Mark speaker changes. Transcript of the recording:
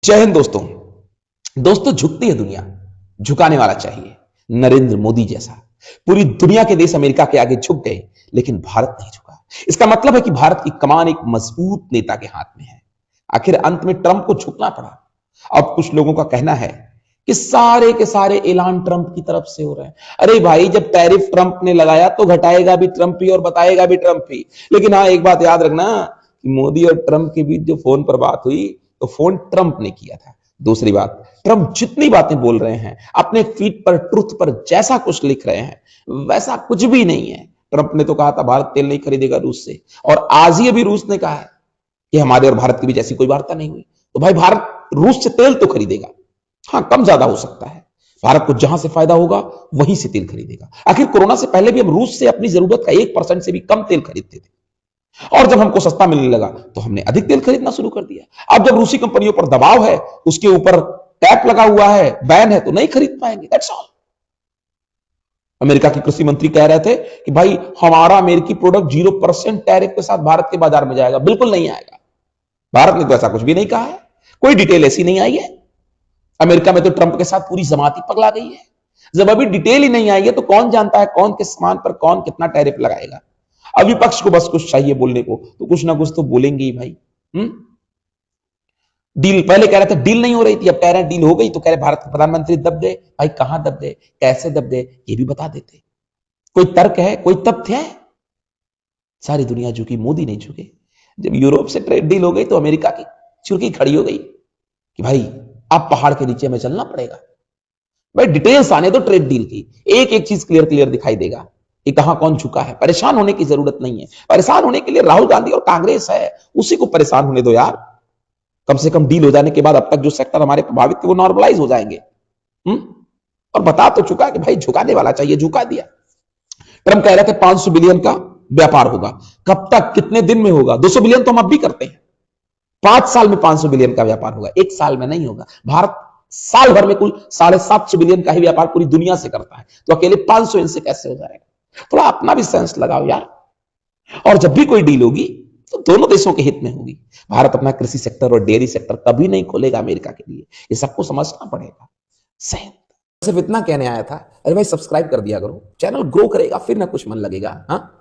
Speaker 1: जय हिंद दोस्तों। दोस्तों, झुकती है दुनिया, झुकाने वाला चाहिए। नरेंद्र मोदी जैसा पूरी दुनिया के देश अमेरिका के आगे झुक गए, लेकिन भारत नहीं झुका। इसका मतलब है कि भारत की कमान एक मजबूत नेता के हाथ में है। आखिर अंत में ट्रंप को झुकना पड़ा। अब कुछ लोगों का कहना है कि सारे के सारे ऐलान ट्रंप की तरफ से हो रहे हैं। अरे भाई, जब टैरिफ ट्रंप ने लगाया तो घटाएगा भी ट्रंप ही और बताएगा भी ट्रंप ही। लेकिन हाँ, एक बात याद रखना कि मोदी और ट्रंप के बीच जो फोन पर बात हुई तो फोन ट्रंप ने किया था। दूसरी बात, ट्रंप जितनी बातें बोल रहे हैं अपने फीड पर, ट्रुथ पर जैसा कुछ लिख रहे हैं वैसा कुछ भी नहीं है। ट्रंप ने तो कहा था भारत तेल नहीं खरीदेगा रूस से, और आज ही अभी रूस ने कहा है कि हमारे और भारत के बीच ऐसी कोई वार्ता नहीं हुई। तो भाई, भारत रूस से तेल तो खरीदेगा, हाँ कम ज्यादा हो सकता है। भारत को जहां से फायदा होगा वहीं से तेल खरीदेगा। आखिर कोरोना से पहले भी हम रूस से अपनी जरूरत का 1% से भी कम तेल खरीदते थे, और जब हमको सस्ता मिलने लगा तो हमने अधिक तेल खरीदना शुरू कर दिया। अब जब रूसी कंपनियों पर दबाव है, उसके ऊपर टैप लगा हुआ है, बैन है, तो नहीं खरीद पाएंगे। That's all. अमेरिका के कृषि मंत्री कह रहे थे कि भाई हमारा अमेरिकी प्रोडक्ट 0% टैरिफ के साथ भारत के बाजार में जाएगा। बिल्कुल नहीं आएगा। भारत ने तो ऐसा कुछ भी नहीं कहा है, कोई डिटेल ऐसी नहीं आई है। अमेरिका में तो ट्रंप के साथ पूरी जमात ही पगला गई है। जब अभी डिटेल ही नहीं आई है तो कौन जानता है कौन किस सामान पर कौन कितना टैरिफ लगाएगा। अब विपक्ष को बस कुछ चाहिए बोलने को, तो कुछ ना कुछ तो बोलेंगे ही भाई। डील पहले कह रहे थे डील नहीं हो रही थी, अब कह रहे हैं डील हो गई, तो कह रहे भारत के प्रधानमंत्री दब गए। भाई कहां दब गए, कैसे दब गए, ये भी बता देते। कोई तर्क है, कोई तथ्य है? सारी दुनिया झुकी, मोदी नहीं झुके। जब यूरोप से ट्रेड डील हो गई तो अमेरिका की चुरकी खड़ी हो गई कि भाई अब पहाड़ के नीचे में चलना पड़ेगा। भाई डिटेल्स आने दो ट्रेड डील की, एक एक चीज क्लियर दिखाई देगा कि कहां कौन झुका है। परेशान होने की जरूरत नहीं है। परेशान होने के लिए राहुल गांधी और कांग्रेस है, उसी को परेशान होने दो यार। कम से कम डील हो जाने के बाद अब तक जो सेक्टर हमारे प्रभावित थे वो नॉर्मलाइज हो जाएंगे। और बता तो चुका कि भाई झुकाने वाला चाहिए, झुका दिया। ट्रंप कह रहे थे 500 बिलियन का व्यापार होगा। कब तक, कितने दिन में होगा? 200 बिलियन तो हम अब भी करते हैं। 5 साल में 500 बिलियन का व्यापार होगा, एक साल में नहीं होगा। भारत साल भर में कुल 750 बिलियन का ही व्यापार पूरी दुनिया से करता है, तो अकेले 500 इनसे कैसे हो जाएगा? थोड़ा अपना भी सेंस लगाओ यार। और जब भी कोई डील होगी तो दोनों देशों के हित में होगी। भारत अपना कृषि सेक्टर और डेयरी सेक्टर कभी नहीं खोलेगा अमेरिका के लिए, ये सबको समझना पड़ेगा। सही सिर्फ इतना कहने आया था। अरे भाई, सब्सक्राइब कर दिया करो, चैनल ग्रो करेगा, फिर ना कुछ मन लगेगा। हाँ।